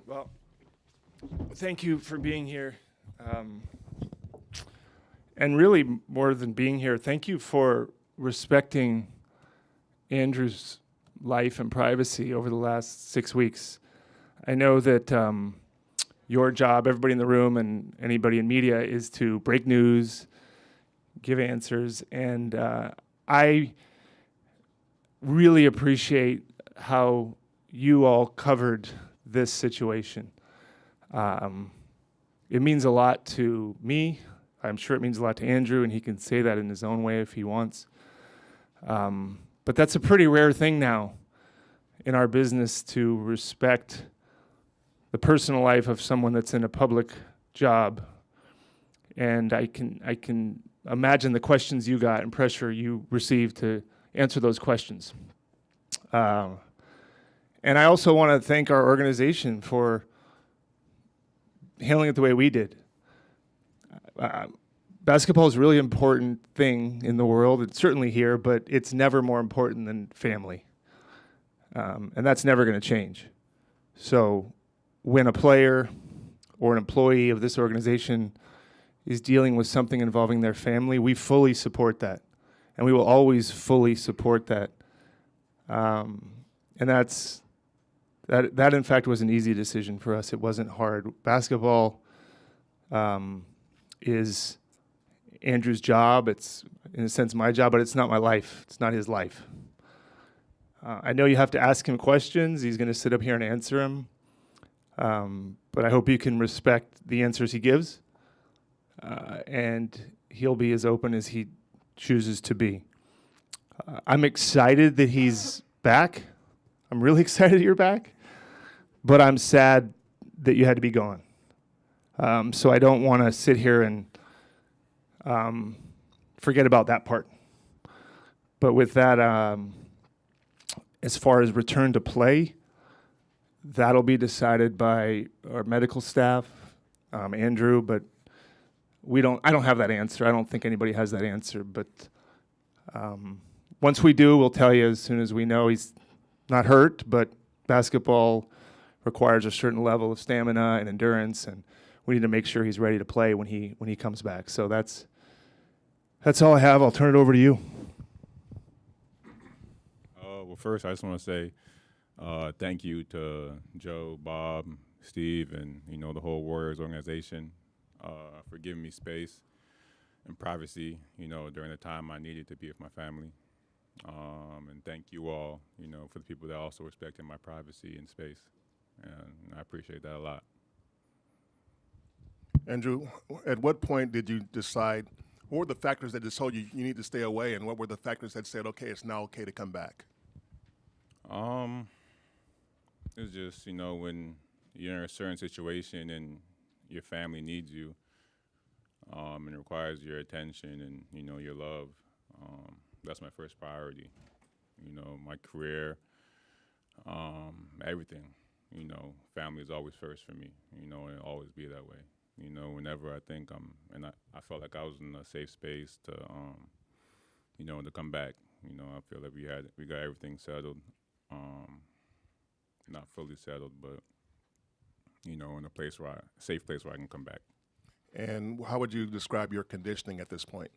Well, thank you for being here. Um, and really, more than being here, thank you for respecting Andrew's life and privacy over the last 6 weeks. I know that your job, everybody in the room and anybody in media, is to break news, give answers, and I really appreciate how you all covered this situation. It means a lot to me. I'm sure it means a lot to Andrew, and he can say that in his own way if he wants. But that's a pretty rare thing now in our business, to respect the personal life of someone that's in a public job. And I can imagine the questions you got and pressure you received to answer those questions. And I also want to thank our organization for handling it the way we did. Basketball is a really important thing in the world. It's certainly here, but it's never more important than family. And that's never going to change. So when a player or an employee of this organization is dealing with something involving their family, we fully support that. And we will always fully support that. And that in fact was an easy decision for us. It wasn't hard. Basketball is Andrew's job. It's in a sense my job, but it's not my life. It's not his life. I know you have to ask him questions. He's going to sit up here and answer them. But I hope you can respect the answers he gives. And he'll be as open as he chooses to be. I'm excited that he's back. I'm really excited that you're back. But I'm sad that you had to be gone. So I don't want to sit here and forget about that part. But with that, as far as return to play, that'll be decided by our medical staff, Andrew, but I don't have that answer. I don't think anybody has that answer. But once we do, we'll tell you as soon as we know. He's not hurt, but basketball requires a certain level of stamina and endurance, and we need to make sure he's ready to play when he comes back. So that's all I have. I'll turn it over to you. Well, first, I just want to say thank you to Joe, Bob, Steve, and the whole Warriors organization for giving me space and privacy, during the time I needed to be with my family. And thank you all, for the people that also respected my privacy and space. And I appreciate that a lot. Andrew, at what point did you decide, what were the factors that just told you you need to stay away, and what were the factors that said, okay, it's now okay to come back? It's just, when you're in a certain situation and your family needs you, and it requires your attention and, your love, that's my first priority. My career, everything. Family is always first for me, and it'll always be that way. Whenever I think I felt like I was in a safe space to, to come back. I feel like we got everything settled, not fully settled, but, in a safe place where I can come back. And how would you describe your conditioning at this point?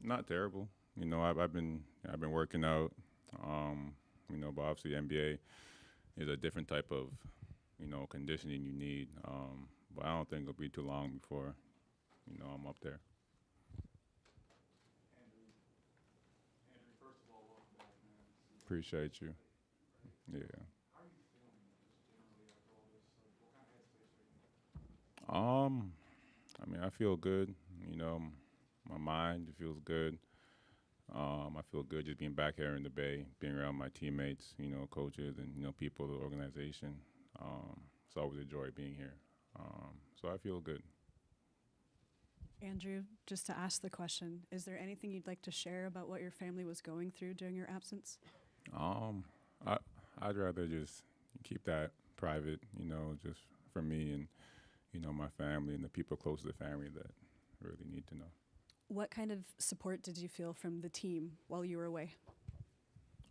Not terrible. I've been working out. But obviously NBA is a different type of, conditioning you need. But I don't think it'll be too long before, I'm up there. Andrew, first of all, welcome back, man. Appreciate you. Yeah. How are you feeling just generally after all this? What kind of headspace are you in? I feel good. My mind feels good. I feel good just being back here in the Bay, being around my teammates, coaches, and people of the organization. It's always a joy being here. So I feel good. Andrew, just to ask the question, is there anything you'd like to share about what your family was going through during your absence? I'd rather just keep that private, just for me and, my family and the people close to the family that really need to know. What kind of support did you feel from the team while you were away?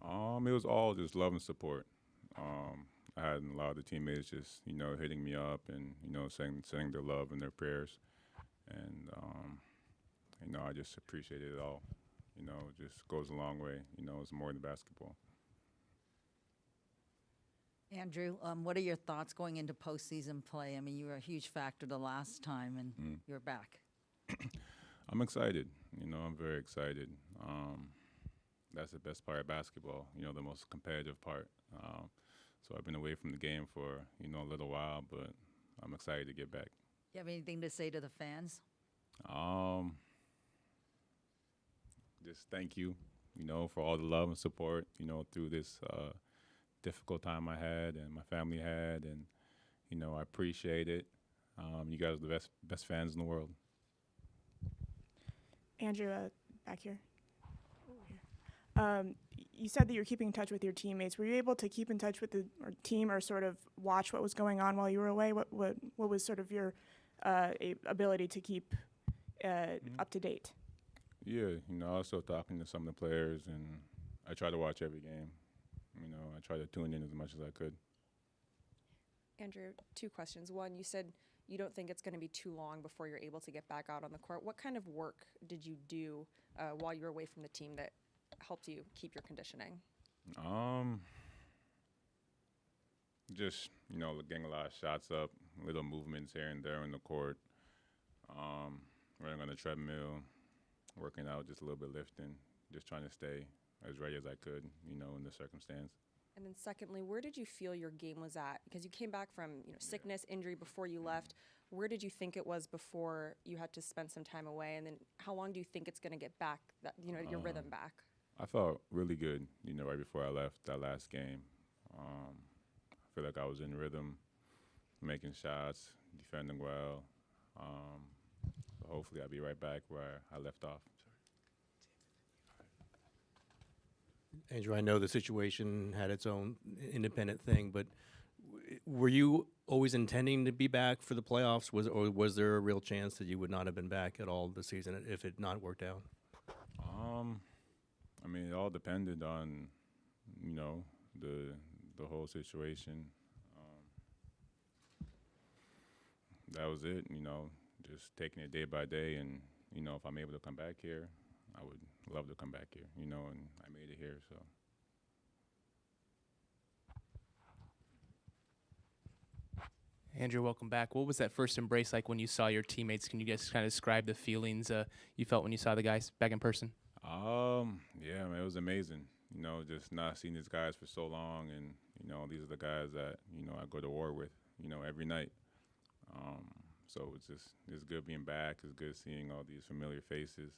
It was all just love and support. I had a lot of the teammates just, hitting me up and, saying their love and their prayers. And, I just appreciate it all. It just goes a long way. It's more than basketball. Andrew, what are your thoughts going into postseason play? I mean, you were a huge factor the last time, and you're back. I'm excited. I'm very excited. That's the best part of basketball, the most competitive part. So I've been away from the game for, a little while, but I'm excited to get back. You have anything to say to the fans? Just thank you, for all the love and support, through this difficult time I had and my family had, and, I appreciate it. You guys are the best fans in the world. Andrew, back here. You said that you're keeping in touch with your teammates. Were you able to keep in touch with the team or sort of watch what was going on while you were away? What was sort of your ability to keep up to date? Yeah, I was still talking to some of the players, and I try to watch every game. I try to tune in as much as I could. Andrew, 2 questions. One, you said you don't think it's going to be too long before you're able to get back out on the court. What kind of work did you do while you were away from the team that helped you keep your conditioning? Just, getting a lot of shots up, little movements here and there in the court, running on the treadmill, working out, just a little bit lifting, just trying to stay as ready as I could, in the circumstance. And then secondly, where did you feel your game was at? Because you came back from sickness, injury before you left. Where did you think it was before you had to spend some time away? And then how long do you think it's going to get back, that your rhythm back? I felt really good, right before I left that last game. I feel like I was in rhythm, making shots, defending well. So hopefully I'll be right back where I left off. Andrew, I know the situation had its own independent thing, but were you always intending to be back for the playoffs? Or was there a real chance that you would not have been back at all this season if it not worked out? I mean, it all depended on, the whole situation. That was it, just taking it day by day. And, if I'm able to come back here, I would love to come back here, and I made it here, so. Andrew, welcome back. What was that first embrace like when you saw your teammates? Can you just kind of describe the feelings you felt when you saw the guys back in person? Yeah, man, it was amazing. Just not seeing these guys for so long, and these are the guys that I go to war with, every night. So it's good being back. It's good seeing all these familiar faces.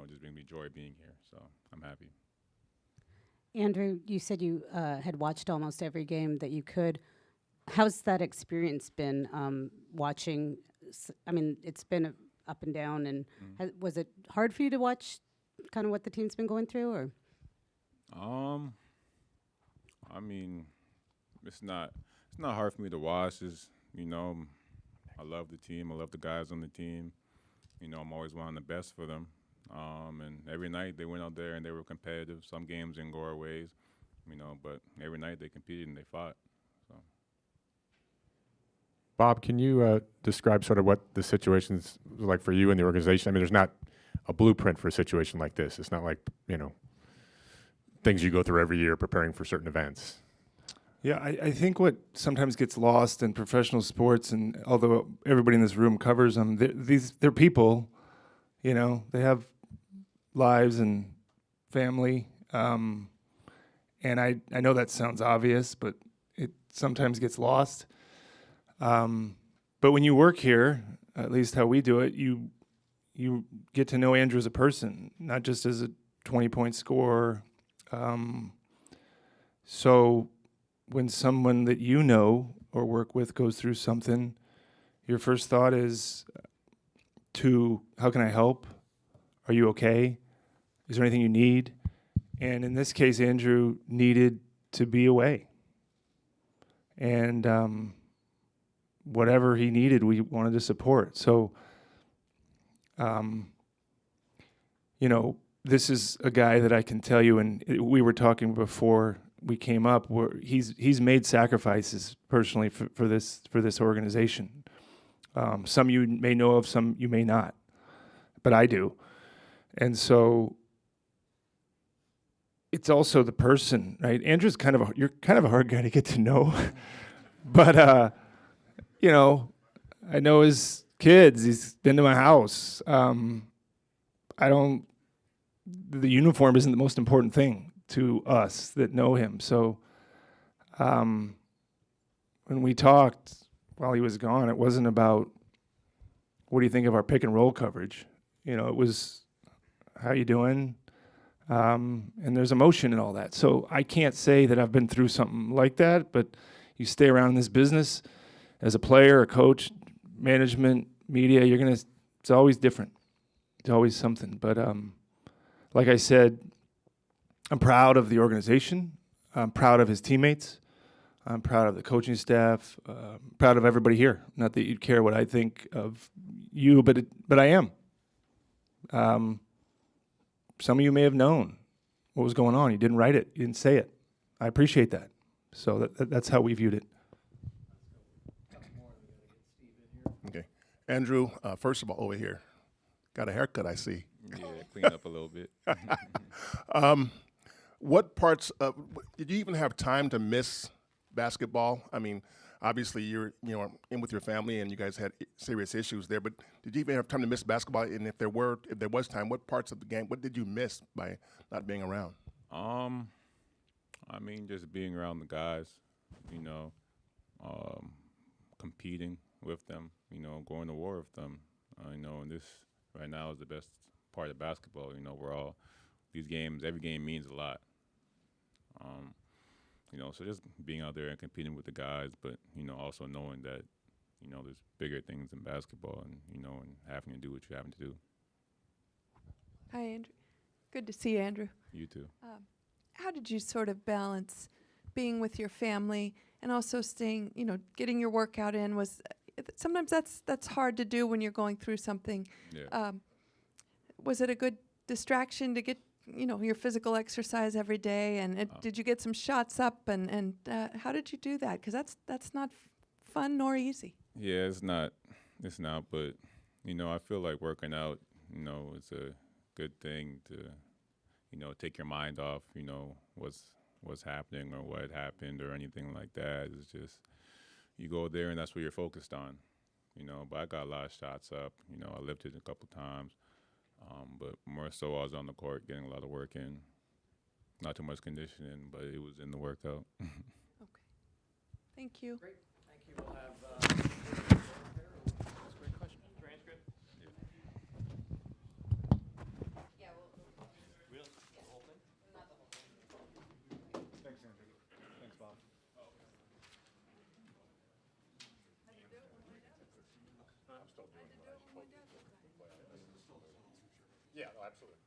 Just brings me joy being here. So I'm happy. Andrew, you said you had watched almost every game that you could. How's that experience been watching? I mean, it's been up and down, and was it hard for you to watch kind of what the team's been going through, or? I mean, it's not hard for me to watch. It's, I love the team. I love the guys on the team. I'm always wanting the best for them. And every night they went out there and they were competitive. Some games didn't go our ways, but every night they competed and they fought. So. Bob, can you describe sort of what the situation's like for you and the organization? I mean, there's not a blueprint for a situation like this. It's not like, things you go through every year preparing for certain events. Yeah, I think what sometimes gets lost in professional sports, and although everybody in this room covers them, they're people, they have lives and family. And I know that sounds obvious, but it sometimes gets lost. But when you work here, at least how we do it, you get to know Andrew as a person, not just as a 20-point scorer. So when someone that you know or work with goes through something, your first thought is how can I help? Are you okay? Is there anything you need? And in this case, Andrew needed to be away. And whatever he needed, we wanted to support. So, this is a guy that I can tell you, and we were talking before we came up, he's made sacrifices personally for this organization. Some you may know of, some you may not, but I do. And so it's also the person, right? Andrew's you're kind of a hard guy to get to know, but you know, I know his kids. He's been to my house. The uniform isn't the most important thing to us that know him. So when we talked while he was gone, it wasn't about, what do you think of our pick and roll coverage? You know, it was, how you doing? And there's emotion in all that. So I can't say that I've been through something like that, but you stay around in this business as a player, a coach, management, media, it's always different. It's always something. But like I said, I'm proud of the organization. I'm proud of his teammates. I'm proud of the coaching staff. Proud of everybody here. Not that you'd care what I think of you, but I am. Some of you may have known what was going on. You didn't write it. You didn't say it. I appreciate that. So that's how we viewed it. Okay. Andrew, first of all, over here, got a haircut, I see. Yeah, clean up a little bit. What parts of, did you even have time to miss basketball? I mean, obviously you're in with your family and you guys had serious issues there, but did you even have time to miss basketball? And if there was time, what parts of the game, what did you miss by not being around? I mean, just being around the guys, competing with them, going to war with them. And this right now is the best part of basketball. These games, every game means a lot. So just being out there and competing with the guys, but, also knowing that, there's bigger things in basketball and, and having to do what you're having to do. Hi, Andrew. Good to see you, Andrew. You too. How did you sort of balance being with your family and also staying, getting your workout in? Sometimes that's hard to do when you're going through something. Yeah. Was it a good distraction to get, your physical exercise every day? And did you get some shots up? And how did you do that? Because that's not fun nor easy. Yeah, it's not. But, I feel like working out, it's a good thing to, take your mind off, what's happening or what happened or anything like that. It's just you go there and that's what you're focused on, But I got a lot of shots up. I lifted a couple times. But more so I was on the court getting a lot of work in. Not too much conditioning, but it was in the workout. Okay. Thank you. Great. Thank you. We'll have that's a great question. Transcript? Yeah, Thanks, Andrew. Thanks, Bob. I'm still doing it. Yeah, absolutely.